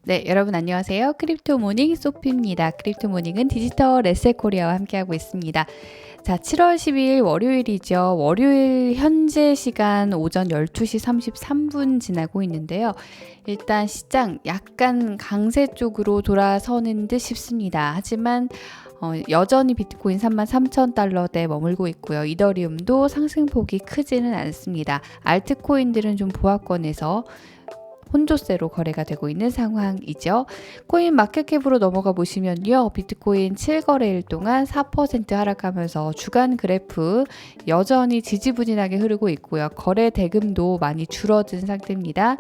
네, 여러분 안녕하세요. 크립토 모닝 소피입니다. 크립토 모닝은 디지털 에셋 코리아와 함께하고 있습니다. 자, 7월 12일 월요일이죠. 월요일 현재 시간 오전 12시 33분 지나고 있는데요. 일단 시장 약간 강세 쪽으로 돌아서는 듯 싶습니다. 하지만 여전히 비트코인 33,000달러대에 머물고 있고요. 이더리움도 상승폭이 크지는 않습니다. 알트코인들은 좀 보합권에서 혼조세로 거래가 되고 있는 상황이죠. 코인 마켓캡으로 넘어가 보시면요. 비트코인 7거래일 동안 4% 하락하면서 주간 그래프 여전히 지지부진하게 흐르고 있고요. 거래 대금도 많이 줄어든 상태입니다.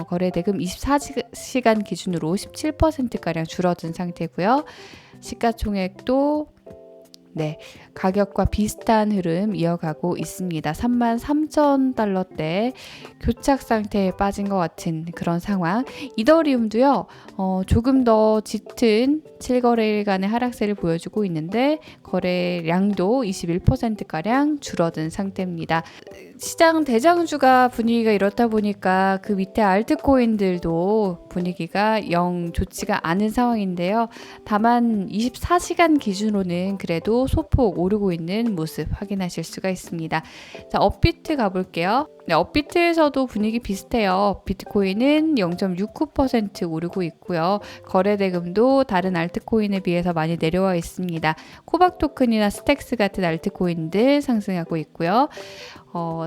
거래 대금 24시간 기준으로 17%가량 줄어든 상태고요. 시가총액도 가격과 비슷한 흐름 이어가고 있습니다. 33,000달러대 교착 상태에 빠진 것 같은 그런 상황. 이더리움도요, 조금 더 짙은 7거래일간의 하락세를 보여주고 있는데 거래량도 21%가량 줄어든 상태입니다. 시장 대장주가 분위기가 이렇다 보니까 그 밑에 알트코인들도 분위기가 영 좋지가 않은 상황인데요. 다만 24시간 기준으로는 그래도 소폭 오르고 있는 모습 확인하실 수가 있습니다. 자, 업비트 가볼게요. 네, 업비트에서도 분위기 비슷해요. 비트코인은 0.69% 오르고 있고요. 거래 대금도 다른 알트코인에 비해서 많이 내려와 있습니다. 코박 토큰이나 스택스 같은 알트코인들 상승하고 있고요.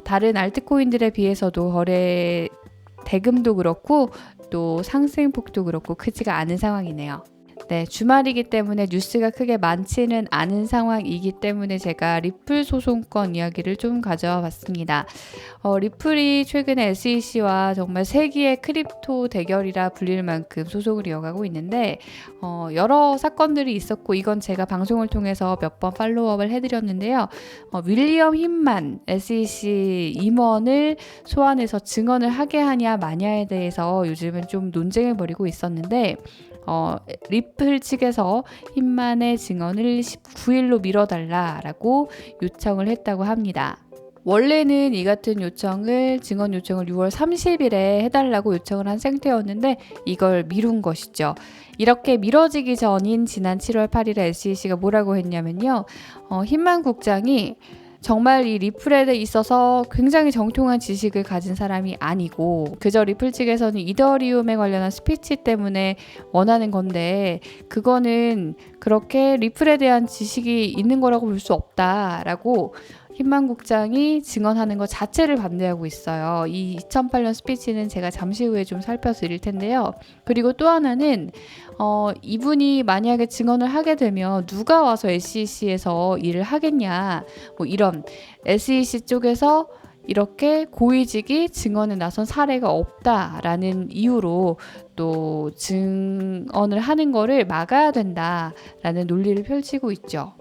다른 알트코인들에 비해서도 거래 대금도 그렇고 또 상승폭도 그렇고 크지가 않은 상황이네요. 네, 주말이기 때문에 뉴스가 크게 많지는 않은 상황이기 때문에 제가 리플 소송권 이야기를 좀 가져와 봤습니다. 리플이 최근에 SEC와 정말 세기의 크립토 대결이라 불릴 만큼 소송을 이어가고 있는데 여러 사건들이 있었고 이건 제가 방송을 통해서 몇 번 팔로우업을 해드렸는데요. 윌리엄 힘만 SEC 임원을 소환해서 증언을 하게 하냐 마냐에 대해서 요즘은 좀 논쟁을 벌이고 있었는데 리플 측에서 힘만의 증언을 19일로 미뤄달라라고 요청을 했다고 합니다. 원래는 이 같은 증언 요청을 6월 30일에 해달라고 요청을 한 상태였는데 이걸 미룬 것이죠. 이렇게 미뤄지기 전인 지난 7월 8일에 SEC가 뭐라고 했냐면요. 힘만 국장이 정말 이 리플에 있어서 굉장히 정통한 지식을 가진 사람이 아니고 그저 리플 측에서는 이더리움에 관련한 스피치 때문에 원하는 건데 그거는 그렇게 리플에 대한 지식이 있는 거라고 볼 수 없다라고 힘만 국장이 증언하는 것 자체를 반대하고 있어요. 이 2008년 스피치는 제가 잠시 후에 좀 살펴드릴 텐데요. 그리고 또 하나는 이분이 만약에 증언을 하게 되면 누가 와서 SEC에서 일을 하겠냐 뭐 이런 SEC 쪽에서 이렇게 고위직이 증언에 나선 사례가 없다라는 이유로 또 증언을 하는 거를 막아야 된다라는 논리를 펼치고 있죠.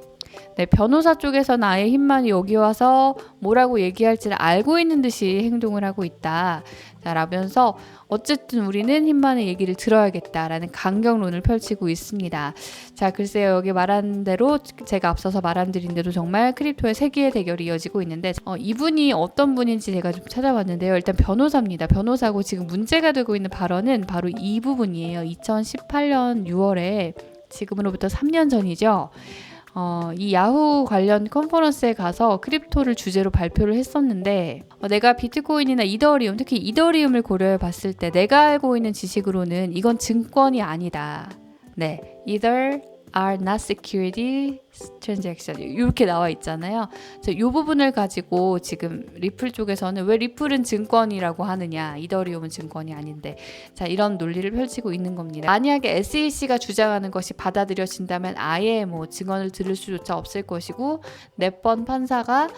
네, 변호사 쪽에서는 아예 힘만이 여기 와서 뭐라고 얘기할지를 알고 있는 듯이 행동을 하고 있다. 자, 라면서 어쨌든 우리는 힘만의 얘기를 들어야겠다라는 강경론을 펼치고 있습니다. 자, 글쎄요. 여기 말한 대로 제가 앞서서 말씀드린 대로 정말 크립토의 세기의 대결이 이어지고 있는데 이분이 어떤 분인지 제가 좀 찾아봤는데요. 일단 변호사입니다. 변호사고 지금 문제가 되고 있는 발언은 바로 이 부분이에요. 2018년 6월에 지금으로부터 3년 전이죠. 이 야후 관련 컨퍼런스에 가서 크립토를 주제로 발표를 했었는데 내가 비트코인이나 이더리움, 특히 이더리움을 고려해 봤을 때 내가 알고 있는 지식으로는 이건 증권이 아니다. 네, either are not security transaction 이렇게 나와 있잖아요. 이 부분을 가지고 지금 리플 쪽에서는 왜 리플은 증권이라고 하느냐, 이더리움은 증권이 아닌데, 자, 이런 논리를 펼치고 있는 겁니다. 만약에 SEC가 주장하는 것이 받아들여진다면 아예 뭐 증언을 들을 수조차 없을 것이고 넷번 판사가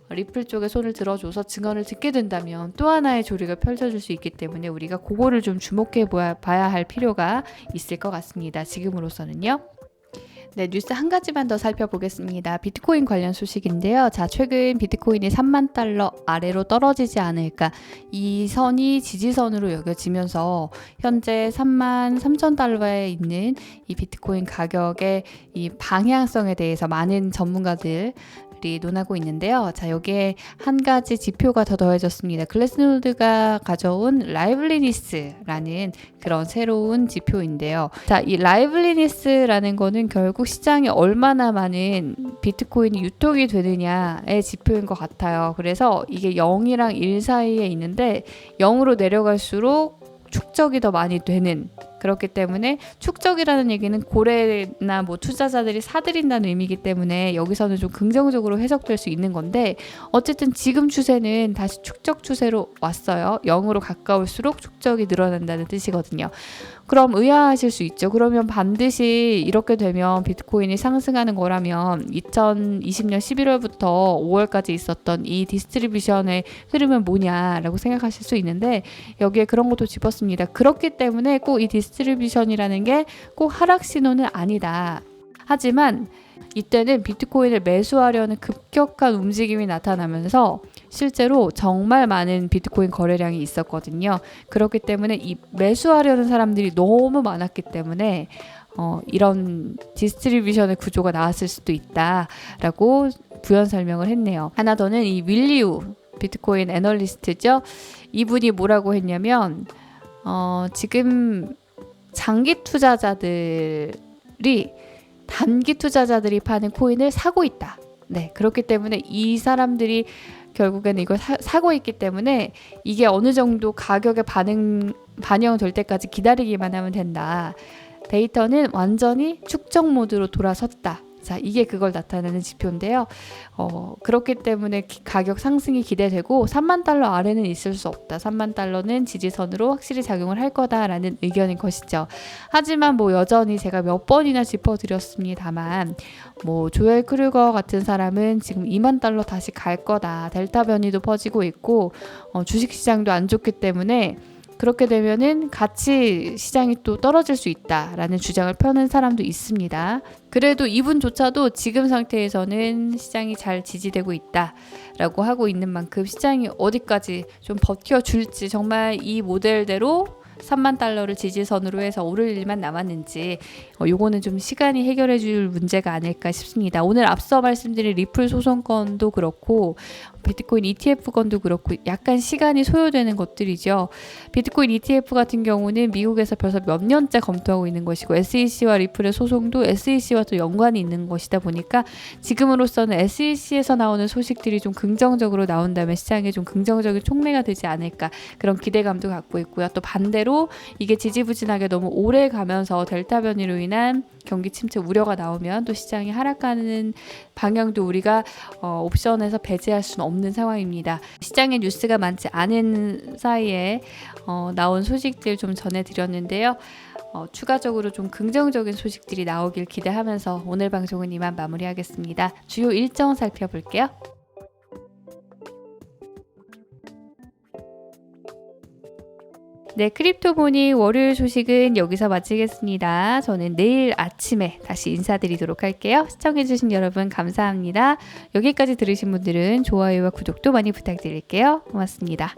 리플 쪽에 손을 들어줘서 증언을 듣게 된다면 또 하나의 조리가 펼쳐질 수 있기 때문에 우리가 그거를 좀 주목해 봐야 할 필요가 있을 것 같습니다. 지금으로서는요. 네, 뉴스 한 가지만 더 살펴보겠습니다. 비트코인 관련 소식인데요. 자, 최근 비트코인이 3만 달러 아래로 떨어지지 않을까, 이 선이 지지선으로 여겨지면서 현재 3만 3천 달러에 있는 이 비트코인 가격의 이 방향성에 대해서 많은 전문가들 기자들이 논하고 있는데요. 자, 여기에 한 가지 지표가 더 더해졌습니다. 글래스노드가 가져온 라이블리니스라는 그런 새로운 지표인데요. 자, 이 라이블리니스라는 거는 결국 시장에 얼마나 많은 비트코인이 유통이 되느냐의 지표인 것 같아요. 그래서 이게 0이랑 1 사이에 있는데 0으로 내려갈수록 축적이 더 많이 되는, 그렇기 때문에 축적이라는 얘기는 고래나 뭐 투자자들이 사들인다는 의미이기 때문에 여기서는 좀 긍정적으로 해석될 수 있는 건데, 어쨌든 지금 추세는 다시 축적 추세로 왔어요. 0으로 가까울수록 축적이 늘어난다는 뜻이거든요. 그럼 의아하실 수 있죠. 그러면 반드시 이렇게 되면 비트코인이 상승하는 거라면 2020년 11월부터 5월까지 있었던 이 디스트리뷰션의 흐름은 뭐냐라고 생각하실 수 있는데, 여기에 그런 것도 짚었습니다. 그렇기 때문에 꼭 이 디스트리뷰션이라는 게 꼭 하락 신호는 아니다. 하지만 이때는 비트코인을 매수하려는 급격한 움직임이 나타나면서 실제로 정말 많은 비트코인 거래량이 있었거든요. 그렇기 때문에 이 매수하려는 사람들이 너무 많았기 때문에 이런 디스트리뷰션의 구조가 나왔을 수도 있다라고 부연 설명을 했네요. 하나 더는 이 윌리우 비트코인 애널리스트죠. 이분이 뭐라고 했냐면 지금 장기 투자자들이 단기 투자자들이 파는 코인을 사고 있다. 네, 그렇기 때문에 이 사람들이 결국에는 이걸 사고 있기 때문에 이게 어느 정도 가격에 반영될 때까지 기다리기만 하면 된다. 데이터는 완전히 축적 모드로 돌아섰다. 자, 이게 그걸 나타내는 지표인데요. 그렇기 때문에 가격 상승이 기대되고 3만 달러 아래는 있을 수 없다. 3만 달러는 지지선으로 확실히 작용을 할 거다라는 의견인 것이죠. 하지만 뭐 여전히 제가 몇 번이나 짚어드렸습니다만, 뭐 조엘 크루거 같은 사람은 지금 2만 달러 다시 갈 거다. 델타 변이도 퍼지고 있고 주식시장도 안 좋기 때문에 그렇게 되면은 같이 시장이 또 떨어질 수 있다라는 주장을 펴는 사람도 있습니다. 그래도 이분조차도 지금 상태에서는 시장이 잘 지지되고 있다라고 하고 있는 만큼 시장이 어디까지 좀 버텨줄지, 정말 이 모델대로 3만 달러를 지지선으로 해서 오를 일만 남았는지 요거는 좀 시간이 해결해 줄 문제가 아닐까 싶습니다. 오늘 앞서 말씀드린 리플 소송건도 그렇고 비트코인 ETF 건도 그렇고 약간 시간이 소요되는 것들이죠. 비트코인 ETF 같은 경우는 미국에서 벌써 몇 년째 검토하고 있는 것이고 SEC와 리플의 소송도 SEC와 또 연관이 있는 것이다 보니까 지금으로서는 SEC에서 나오는 소식들이 좀 긍정적으로 나온다면 시장에 좀 긍정적인 촉매가 되지 않을까, 그런 기대감도 갖고 있고요. 또 반대로 이게 지지부진하게 너무 오래 가면서 델타 변이로 인한 경기 침체 우려가 나오면 또 시장이 하락하는 방향도 우리가 옵션에서 배제할 수는 없는 상황입니다. 시장에 뉴스가 많지 않은 사이에 나온 소식들 좀 전해드렸는데요. 추가적으로 좀 긍정적인 소식들이 나오길 기대하면서 오늘 방송은 이만 마무리하겠습니다. 주요 일정 살펴볼게요. 네, 크립토모닝 월요일 소식은 여기서 마치겠습니다. 저는 내일 아침에 다시 인사드리도록 할게요. 시청해주신 여러분 감사합니다. 여기까지 들으신 분들은 좋아요와 구독도 많이 부탁드릴게요. 고맙습니다.